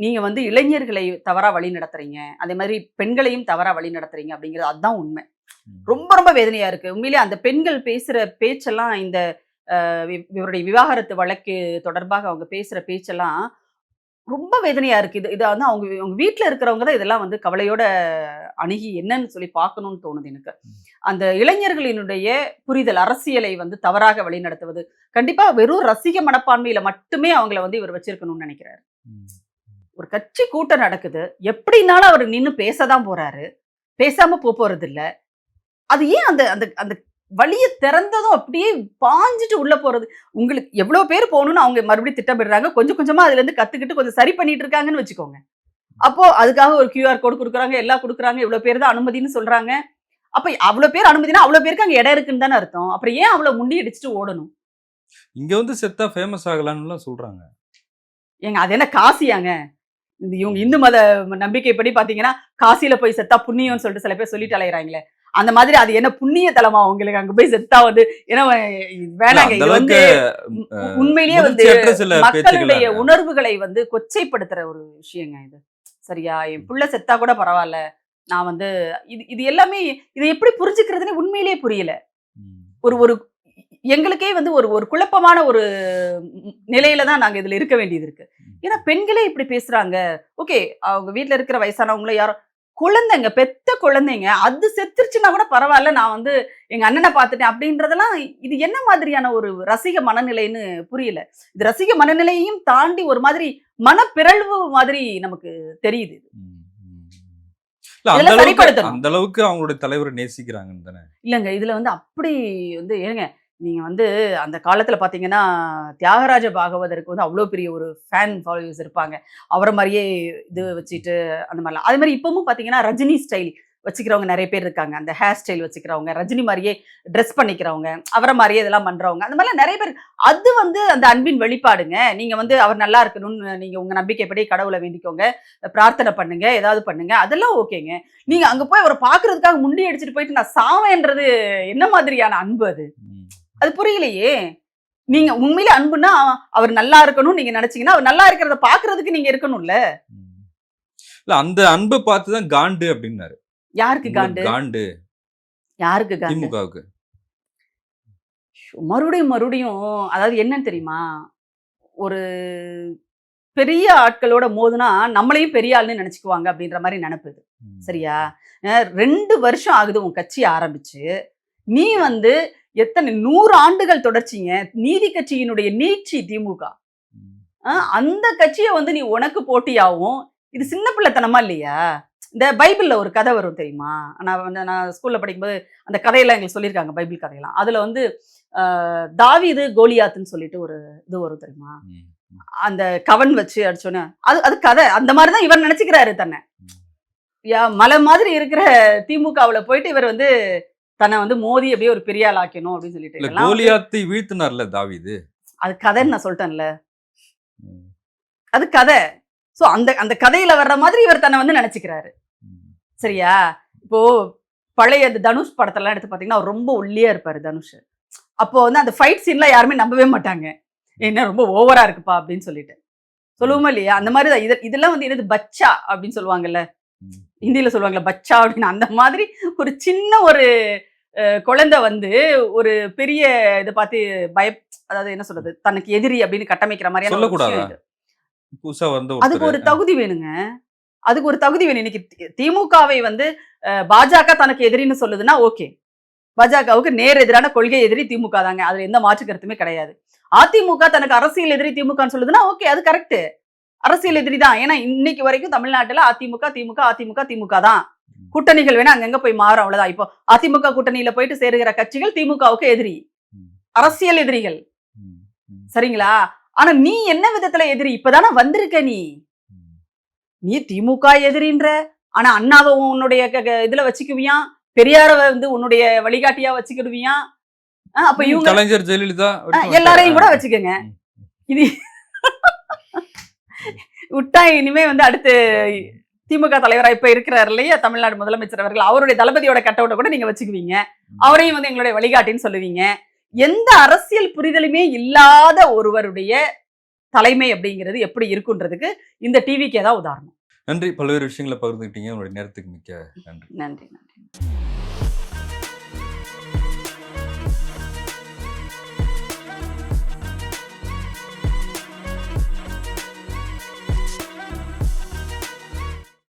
நீங்க வந்து இளைஞர்களை தவறா வழி நடத்துறீங்க. அதே மாதிரி பெண்களையும் தவறா வழி நடத்துறீங்க அப்படிங்கிறது அதான் உண்மை. ம். ரொம்ப ரொம்ப வேதனையா இருக்கு. உண்மையிலேயே அந்த பெண்கள் பேசுற பேச்செல்லாம் இந்த இவருடைய விவாகரத்து வழக்கு தொடர்பாக அவங்க பேசுற பேச்செல்லாம் ரொம்ப வேதனையா இருக்கு. இது இத வந்து அவங்க அவங்க வீட்ல இருக்கிறவங்க தான் இதெல்லாம் வந்து கவலையோட அணுகி என்னன்னு சொல்லி பார்க்கணும்னு தோணுது எனக்கு. அந்த இளைஞர்களினுடைய புரிதல், அரசியலை வந்து தவறாக வழிநடத்துவது, கண்டிப்பா வெறும் ரசிக மனப்பான்மையில மட்டுமே அவங்கள வந்து இவர் வச்சிருக்கணும்னு நெனைக்கிறாரு. ம். ஒரு கட்சி கூட்டம் நடக்குது. எப்படினாலும் அவரு நின்னு பேச தான் போறாரு. பேசாம போறதில்ல. அது ஏன் அந்த அந்த அந்த வழிய திறந்ததும் அப்படியே பாஞ்சுட்டு உள்ள போறது. உங்களுக்கு எவ்வளோ பேர் போணும்னு அவங்க மறுபடியும் திட்டமிடுறாங்க. கொஞ்சம் கொஞ்சமா அதுலருந்து கத்துக்கிட்டு கொஞ்சம் சரி பண்ணிட்டு இருக்காங்கன்னு வச்சுக்கோங்க. அப்போ அதுக்காக ஒரு கியூஆர் கோடு குடுக்குறாங்க, எல்லாம் குடுக்குறாங்க. இவ்வளோ பேர் தான் அனுமதின்னு சொல்றாங்க. அப்ப அவ்வளோ பேர் அனுமதினா, அவ்வளோ பேருக்கு அங்க இடம் இருக்குன்னு தானே அர்த்தம். அப்புறம் ஏன் அவ்வளோ முண்டி அடிச்சுட்டு ஓடணும்? இங்க வந்து செத்தா ஃபேமஸ் ஆகலாம்னுலாம் சொல்றாங்க. ஏங்க அது என்ன காசியாங்க? இந்த இவங்க இந்து மத நம்பிக்கைப்படி பார்த்தீங்கன்னா, காசியில போய் செத்தா புண்ணியம்னு சொல்லிட்டு சில பேர் சொல்லிட்டு அலையறாங்களே. அந்த மாதிரி அது என்ன புண்ணிய தலமா உங்களுக்கு அங்க போய் செத்தா வந்து ஏன்னா இல்ல வேணாங்க. அந்த இது வந்து அளவுக்கு அ உண்மையிலேயே வந்து முதிர்ச்சியற்ற சில பேச்சுக்கள் மக்களுடைய அது. உணர்வுகளை வந்து கொச்சைப்படுத்துற ஒரு விஷயங்க இது. சரியா? என் புள்ள செத்தா கூட பரவால்ல. நான் வந்து இது இது எல்லாமே இத எப்படி புரிஞ்சுக்கிறதுன்னே உண்மையிலேயே புரியல. ம். ஒரு ஒரு எங்களுக்கே வந்து ஒரு ஒரு குழப்பமான ஒரு நிலையில தான் நாங்க இதுல இருக்க வேண்டியது இருக்கு. ஏன்னா பெண்களே இப்படி பேசுறாங்க. ஓகே, அவங்க வீட்ல இருக்கிற வயசானவங்களோ யாரோ குழந்தைங்க, பெத்த குழந்தைங்க. அது செத்துருச்சுன்னா கூட பரவால்ல. நான் வந்து எங்க அண்ணன பார்த்துட்டேன் அப்படின்றதெல்லாம் இது என்ன மாதிரியான ஒரு ரசிக மனநிலைன்னு புரியல. இது ரசிக மனநிலையையும் தாண்டி ஒரு மாதிரி மனப்பிறழ்வு மாதிரி நமக்கு தெரியுது. ம். ம். இல்ல இதெல்லாம் சரிப்படுத்தணும். அந்த அளவுக்கு அவங்களுடைய தலைவர நேசிக்கிறாங்கன்னு தானே. இல்லங்க. இதுல வந்து அப்படி வந்து ஏங்க, நீங்க வந்து அந்த காலத்துல பார்த்தீங்கன்னா, தியாகராஜ பாகவதருக்கு வந்து அவ்ளோ பெரிய ஒரு ஃபேன் ஃபாலோவர்ஸ் இருப்பாங்க. அவர மாரியே இது வச்சுட்டு அந்த மாரிலாம். அதே மாரி இப்பவும் பார்த்தீங்கன்னா, ரஜினி ஸ்டைல் வச்சுக்கிறவங்க நெறைய பேர் இருக்காங்க. அந்த ஹேர் ஸ்டைல் வச்சுக்கிறவங்க, ரஜினி மாரியே ட்ரெஸ் பண்ணிக்கிறவங்க, அவர மாரியே இதெல்லாம் பண்றவங்க. அந்த மாரிலாம் நெறைய பேர். அது வந்து அந்த அன்பின் வெளிப்பாடுங்க. நீங்க வந்து அவர் நல்லா இருக்கணும்னு நீங்க உங்க நம்பிக்கைப்படி கடவுள வேண்டிக்கோங்க. பிரார்த்தனை பண்ணுங்க, ஏதாவது பண்ணுங்க. அதெல்லாம் ஓகேங்க. நீங்க அங்க போய் அவர பார்க்கறதுக்காக முண்டி அடிச்சுட்டு போயிட்டு நான் சாவேன்றது என்ன மாதிரியான அன்பு அது? ம். அது புரியலையே! நீங்க உண்மையிலே அன்புன்னா, அவர் நல்லா இருக்கணும்னு நீங்க நெனச்சீங்கன்னா, அவர் நல்லா இருக்கிறத பார்க்கறதுக்கு நீங்க இருக்கணும்ல. ம். இல்ல அந்த அன்ப பார்த்து தான் காண்டு அப்டின்னாரு. யாருக்கு உங்களுக்கு காண்டு? காண்டு யாருக்கு காண்டு? திமுகவுக்கு. மறுபடியும் மறுபடியும் அதாவது என்னன்னு தெரியுமா? ஒரு பெரிய ஆட்களோட மோதுனா, நம்மளையும் பெரிய ஆளுன்னு நெனச்சுக்குவாங்க அப்டின்ற மாரி நெனப்பு இது. ம். சரியா? 2 வருஷம் ஆகுது உன் கட்சி ஆரம்பிச்சு. நீ வந்து எத்தன 100 ஆண்டுகள் தொடர்ச்சிங்க. நீதி கட்சியினுடைய நீட்சி திமுக. ம். அந்த கட்சிய வந்து நீ உனக்கு போட்டியாவும், இது சின்ன பிள்ளைத்தனமா இல்லையா? இந்த பைபிள்ல ஒரு கதை வரும் தெரியுமா? நான் ஸ்கூல்ல படிக்கும்போது அந்த கதையெல்லாம் எங்களுக்கு சொல்லியிருக்காங்க, பைபிள் கதையெல்லாம். அதுல வந்து தாவீது, கோலியாத்துன்னு சொல்லிட்டு ஒரு இது வரும் தெரியுமா? ம். ம். அந்த கவன் வச்சு அடிச்சோனே அது அது கதை. அந்த மாரி தான் இவர் நெனச்சுக்கிறாரு தன்ன. மலை மாதிரி இருக்கிற திமுகவுல போயிட்டு இவர் வந்து தன்னை வந்து மோதி அப்படியே ஒரு பெரிய ஆள் ஆக்கணும் அப்படின்னு சொல்லிட்டு. இல்ல இதெல்லாம் வந்து கோலியாத்தை வீழ்த்தினார்ல தாவீது. அது கதைன்னு நான் சொல்லிட்டேன்ல. ம். அது கதை. சோ அந்த அந்த கதையில வர்ற மாதிரி இவர் தன்னை வந்து நெனச்சுக்கிறாரு. ம். சரியா? இப்போ பழைய தனுஷ் படத்தெல்லாம் எடுத்து பார்த்தீங்கன்னா, அவர் ரொம்ப ஒல்லியா இருப்பாரு தனுஷ். அப்போ வந்து அந்த ஃபைட் சீன்லாம் யாருமே நம்பவே மாட்டாங்க. என்ன ரொம்ப ஓவரா இருக்குப்பா அப்படின்னு சொல்லிட்டு. ம். சொல்லுவோமா இல்லையா? அந்த மாரி தான் இதெல்லாம் வந்து என்னது பச்சா அப்படின்னு சொல்லுவாங்கல்ல. ம். ஹிந்தியில சொல்லுவாங்கல்ல பச்சா அப்படின்னு. அந்த மாதிரி ஒரு சின்ன ஒரு குழந்தை வந்து ஒரு பெரிய இத பார்த்து அதாவது என்ன சொல்றது? தனக்கு எதிரி அப்படின்னு கட்டமைக்கிற மாரியான ஒரு விஷயம் சொல்லக்கூடாதா? இது. புதுசா வந்த அதுக்கு ஒருத்தரு. ஒரு தகுதி வேணுங்க. அதுக்கு ஒரு தகுதி வேணும். இன்னைக்கு திமுகவை வந்து பாஜக தனக்கு எதிரின்னு சொல்லுதுன்னா ஓகே. பாஜகவுக்கு நேர் எதிரான கொள்கை எதிரி திமுக தாங்க. அதுல எந்த மாற்று கருத்துமே கிடையாது. அதிமுக தனக்கு அரசியல் எதிரி திமுகன்னு சொல்லுதுன்னா ஓகே, அது கரெக்ட். அரசியல் எதிரி தான். ஏன்னா இன்னைக்கு வரைக்கும் தமிழ்நாட்டுல அதிமுக, திமுக, அதிமுக, திமுக தான். கூட்டணிகள் வேணா அங்கங்க போய் மாறும், அவ்வளவுதான். இப்போ அதிமுக கூட்டணியில போயிட்டு சேருகிற கட்சிகள் திமுகவுக்கு எதிரி, ம். அரசியல் எதிரிகள். ம். ம். சரிங்களா? ஆனா நீ என்ன விதத்துல எதிரி? இப்பதானே வந்திருக்க நீ. ம். நீ திமுக எதிரின்ற, ஆனா அண்ணாவை உன்னுடைய இதுல வச்சுக்குவியான், பெரியார வந்து உன்னுடைய வழிகாட்டியா வச்சுக்கிடுவியான். அப்ப இவங்க கலைஞர் ஜெயலலிதா வரைக்கும் எல்லாரையும் கூட வந்துட்டாரா? வச்சுக்கோங்க. ம். இது விட்டா இனிமே வந்து அடுத்து திமுக தலைவரா இப்ப இருக்கிறார் இல்லையா தமிழ்நாடு முதலமைச்சர் அவர்கள், அவருடைய தளபதியோட கட்டவுட்ட கூட நீங்க வச்சுக்குவீங்க. அவரையும் வந்து எங்களுடைய வழிகாட்டின்னு சொல்லுவீங்க. எந்த அரசியல் புரிதலுமே இல்லாத ஒருவருடைய தலைமை அப்படிங்கிறது எப்படி இருக்குன்றதுக்கு இந்த டிவிக்கே தான் உதாரணம். நன்றி. பல்வேறு விஷயங்களை பகிர்ந்துக்கிட்டீங்க. உங்களுடைய நேரத்துக்கு மிக்க நன்றி. நன்றி.